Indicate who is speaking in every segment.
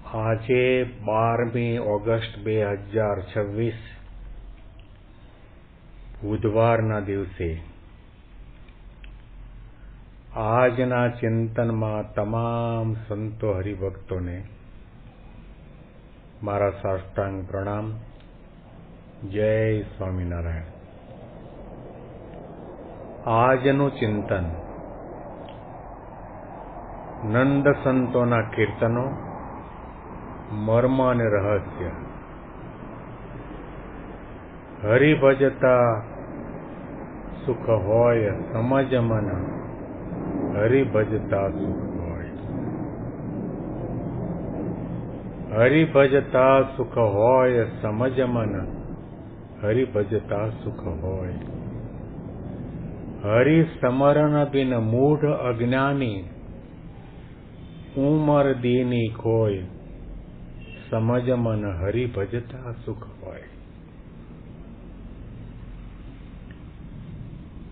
Speaker 1: આજે 12મી ઓગસ્ટ 2026 બુધવારના દિવસે આજના ચિંતનમાં તમામ સંતો હરિભક્તોને મારા સાષ્ટાંગ પ્રણામ. જય સ્વામિનારાયણ. આજનું ચિંતન નંદ સંતોના કીર્તનો, મર્મ અને રહસ્ય. હરિભજતા સુખ હોય સમજ મન, હરિભજતા સુખ હોય. હરિભજતા સુખ હોય સમજ મન, હરિભજતા સુખ હોય. હરિ સમરણ બિન મૂઢ અજ્ઞાની, ઉમર દીની કોઈ, સમજ મન હરિભજતા સુખ હોય.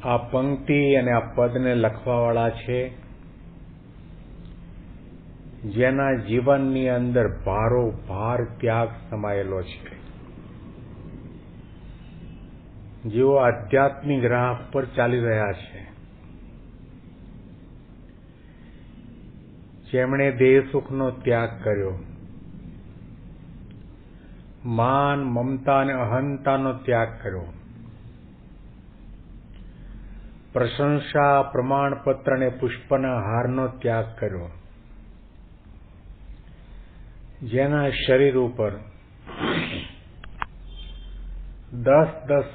Speaker 1: આ પંક્તિ અને આ પદને લખવાવાળા છે જેના જીવનની અંદર ભારોભાર ત્યાગ સમાયેલો છે. જેઓ આધ્યાત્મિક રાહ પર ચાલી રહ્યા છે, જેમણે દેહ સુખનો ત્યાગ કર્યો, માન મમતા અને અહંતાનો ત્યાગ કર્યો, પ્રશંસા પ્રમાણપત્ર અને પુષ્પના હારનો ત્યાગ કર્યો, જેના શરીર ઉપર 10-10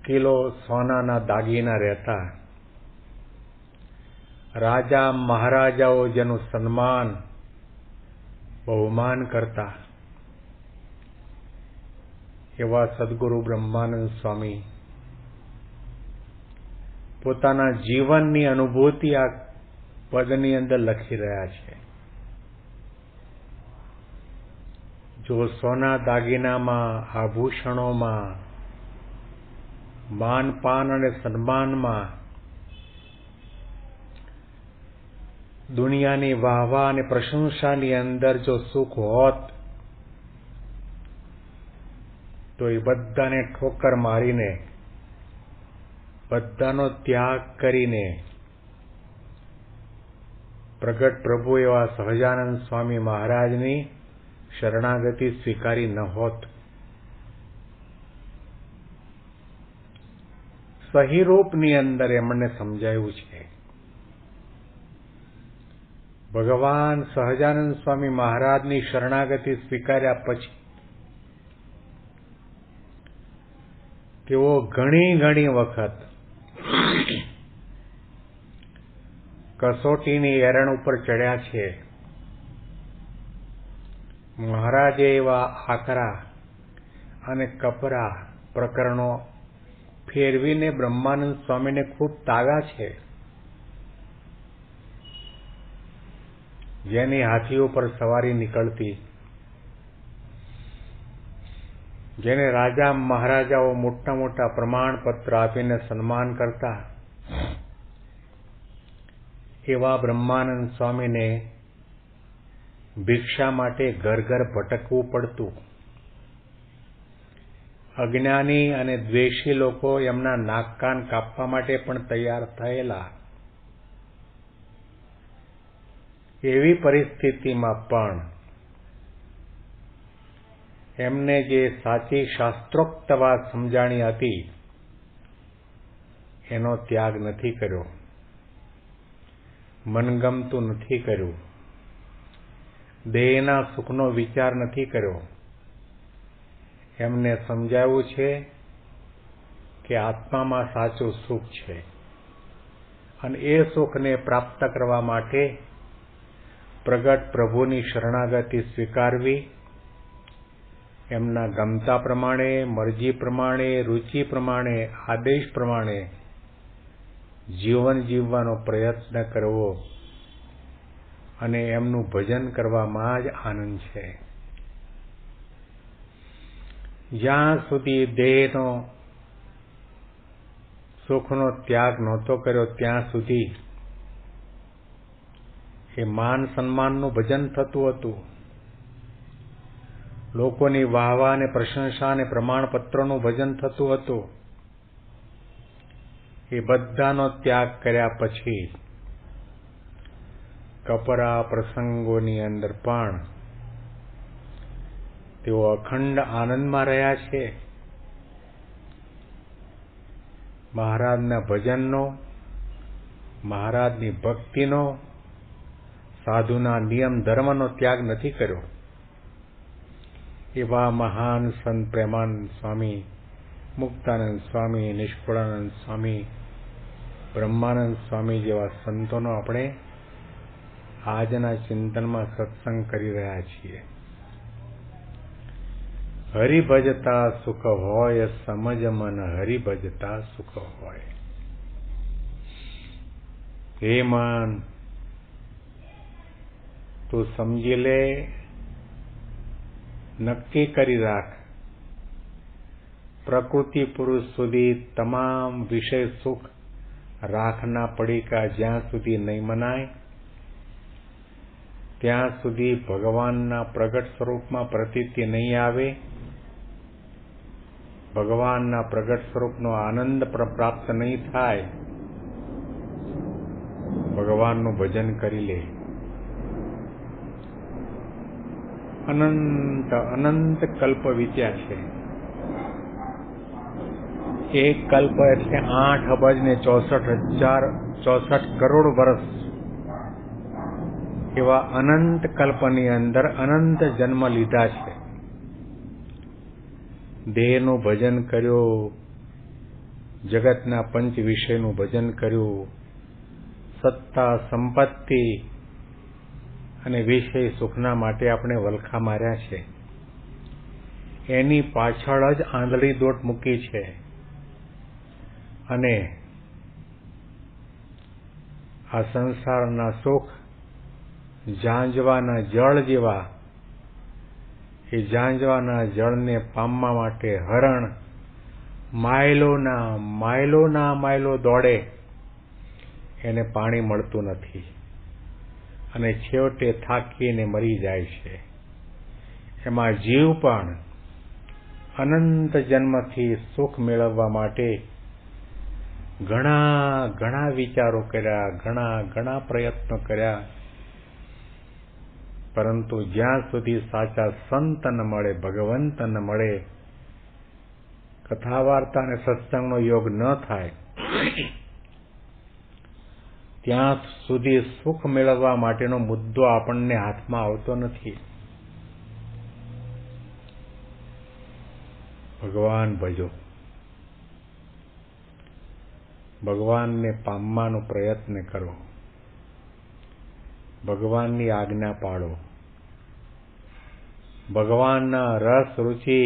Speaker 1: કિલો સોનાના દાગીના રહેતા, રાજા મહારાજાઓ જેનું સન્માન બહુમાન કરતા, એવા સદગુરુ બ્રહ્માનંદ સ્વામી પોતાના જીવનની અનુભૂતિ આ પદની અંદર લખી રહ્યા છે. જો સોના દાગીનામાં, આભૂષણોમાં, માનપાન અને સન્માનમાં, દુનિયાની વાહવા અને પ્રશંસાની અંદર જો સુખ હોત તો એ બધાને ઠોકર મારીને, બધાનો ત્યાગ કરીને પ્રગટ પ્રભુ એવા સહજાનંદ સ્વામી મહારાજની શરણાગતિ સ્વીકારી ન હોત. સહી રૂપની અંદર એમણે સમજાયું છે. ભગવાન સહજાનંદ સ્વામી મહારાજની શરણાગતિ સ્વીકાર્યા પછી તેઓ ઘણી વખત કસોટીની એરણ ઉપર ચડ્યા છે. મહારાજે એવા આકરા અને કપરા પ્રકરણો ફેરવીને બ્રહ્માનંદ સ્વામીને ખૂબ તાવ્યા છે. જેની હાથી ઉપર સવારી નીકળતી, જેને રાજા મહારાજાઓ મોટા પ્રમાણપત્ર આપીને સન્માન કરતા, એવા બ્રહ્માનંદ સ્વામીને ભિક્ષા માટે ઘર ભટકવું પડતું. અજ્ઞાની અને દ્વેષી લોકો એમના નાક કાન કાપવા માટે પણ તૈયાર થયેલા. એવી પરિસ્થિતિમાં પણ એમને જે સાચી શાસ્ત્રોક્ત વાત સમજાણી હતી એનો ત્યાગ નથી કર્યો, મનગમતું નથી કર્યું, દેહના સુખનો વિચાર નથી કર્યો. એમને સમજાવ્યું છે કે આત્મામાં સાચું સુખ છે અને એ સુખને પ્રાપ્ત કરવા માટે પ્રગટ પ્રભુની શરણાગતિ સ્વીકારવી, એમના ગમતા પ્રમાણે, મરજી પ્રમાણે, રુચિ પ્રમાણે, આદેશ પ્રમાણે જીવન જીવવાનો પ્રયત્ન કરવો અને એમનું ભજન કરવામાં જ આનંદ છે. જ્યાં સુધી દેહનો સુખનો ત્યાગ નહોતો કર્યો ત્યાં સુધી એ માન સન્માનનું ભજન થતું હતું. લોકોની વાહવા અને પ્રશંસા અને પ્રમાણપત્રોનું ભજન થતું હતું. એ બધાનો ત્યાગ કર્યા પછી કપરા પ્રસંગોની અંદર પણ તેઓ અખંડ આનંદમાં રહ્યા છે. મહારાજના ભજનનો, મહારાજની ભક્તિનો, સાધુના નિયમ ધર્મનો ત્યાગ નથી કર્યો. એવા મહાન સંત પ્રેમાનંદ સ્વામી, મુક્તાનંદ સ્વામી, નિષ્કુળાનંદ સ્વામી, બ્રહ્માનંદ સ્વામી જેવા સંતોનો આપણે આજના ચિંતનમાં સત્સંગ કરી રહ્યા છીએ. હરિભજતા સુખ હોય, સમજ મન હરિભજતા સુખ હોય. હે મન, તું સમજી લે, નક્કી કરી રાખ, પ્રકૃતિ પુરુષ સુધી તમામ વિષય સુખ રાખના પડીકા જ્યાં સુધી નહીં મનાય ત્યાં સુધી ભગવાનના પ્રગટ સ્વરૂપમાં પ્રતીતિ નહીં આવે, ભગવાનના પ્રગટ સ્વરૂપનો આનંદ પ્રાપ્ત નહીં થાય. ભગવાનનું ભજન કરી લે. અનંત અનંત કલ્પ વીત્યા છે. એક કલ્પ એટલે 8 અબજ ને 64 કરોડ વર્ષ. એવા અનંત કલ્પની અંદર અનંત જન્મ લીધા છે. દેહનું ભજન કર્યું, જગતના પંચ વિષયનું ભજન કર્યું, સત્તા સંપત્તિ અને વિષય સુખના માટે આપણે વલખા માર્યા છે. એની પાછળ જ આંધળી દોટ મૂકી છે. અને આ સંસારના સુખ ઝાંઝવાના જળ જેવા, એ ઝાંઝવાના જળને પામવા માટે હરણ માઇલોના માઇલો દોડે, એને પાણી મળતું નથી અને છેવટે થાકીને મરી જાય છે. એમાં જીવ પણ અનંત જન્મથી સુખ મેળવવા માટે ઘણા વિચારો કર્યા, ઘણા પ્રયત્નો કર્યા, પરંતુ જ્યાં સુધી સાચા સંત ન મળે, ભગવંત ન મળે, કથા વાર્તા અને સત્સંગનો યોગ ન થાય, ત્યાં સુધી સુખ મેળવવા માટેનો મુદ્દો આપણને હાથમાં આવતો નથી. ભગવાન ભજો, ભગવાનને પામવાનો પ્રયત્ન કરો, ભગવાનની આજ્ઞા પાળો, ભગવાનના રસ, રુચિ,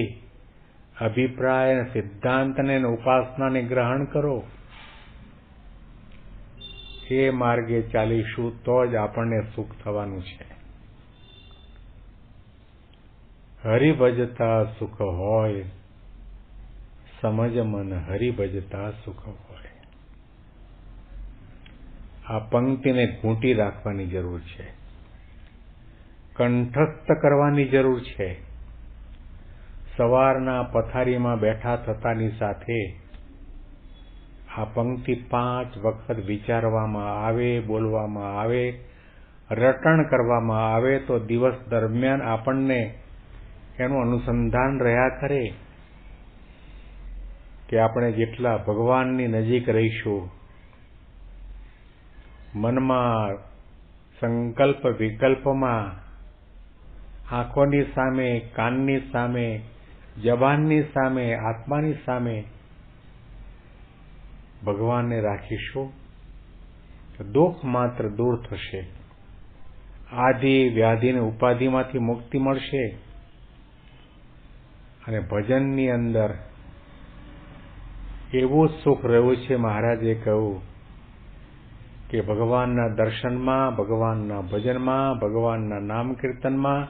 Speaker 1: અભિપ્રાય, સિદ્ધાંતને ઉપાસનાને ગ્રહણ કરો. એ માર્ગે ચાલીશું તો જ આપણને સુખ થવાનું છે. હરિભજતા સુખ હોય, સમજ મન હરિભજતા સુખ હોય. આ પંક્તિને ઘૂંટી રાખવાની જરૂર છે, કંઠસ્થ કરવાની જરૂર છે. સવારના પથારીમાં બેઠા થતાની સાથે આ પંક્તિ 5 વખત વિચારવામાં આવે, બોલવામાં આવે, રટણ કરવામાં આવે તો દિવસ દરમિયાન આપણને એનું અનુસંધાન રહ્યા કરે કે આપણે જેટલા ભગવાનની નજીક રહીશું, મનમાં, સંકલ્પ વિકલ્પમાં, આંખોની સામે, કાનની સામે, જબાનની સામે, આત્માની સામે ભગવાનને રાખીશું તો દુઃખ માત્ર દૂર થશે. આદિ વ્યાધિ અને ઉપાધિમાંથી મુક્તિ મળશે. અને ભજનની અંદર એવું સુખ રહ્યું છે. મહારાજે કહ્યું કે ભગવાનના દર્શનમાં, ભગવાનના ભજનમાં, ભગવાનના નામ કીર્તનમાં,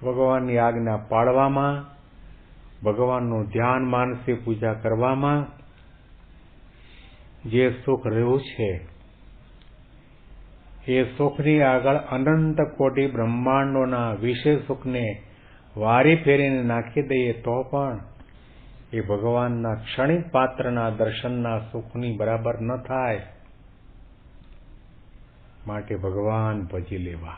Speaker 1: ભગવાનની આજ્ઞા પાળવામાં, ભગવાનનું ધ્યાન, માનસી પૂજા કરવામાં જે સુખ રહ્યું છે એ સુખની આગળ અનંત કોટી બ્રહ્માંડોના વિષય સુખને વારી ફેરીને નાખી દઈએ તો પણ એ ભગવાનના ક્ષણિક પાત્રના દર્શનના સુખની બરાબર ન થાય. માટે ભગવાન ભજી લેવા.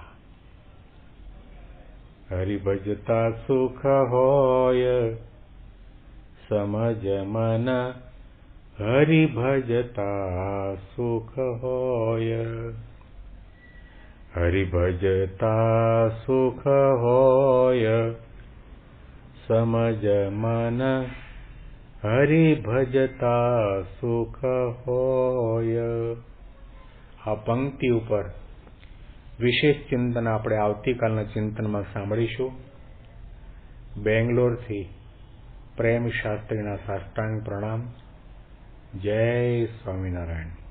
Speaker 1: હરિભજતા સુખ હોય સમજ મન, હરિભજતા સુખ હોય. હરિભજતા સુખ હોય સમજ મન, હરિભજતા સુખ હોય. આ પંક્તિ ઉપર વિશેષ ચિંતન આપણે આવતીકાલના ચિંતનમાં સાંભળીશું. બેંગ્લોરથી પ્રેમ શાસ્ત્રીના સાષ્ટાંગ પ્રણામ. જય સ્વામિનારાયણ.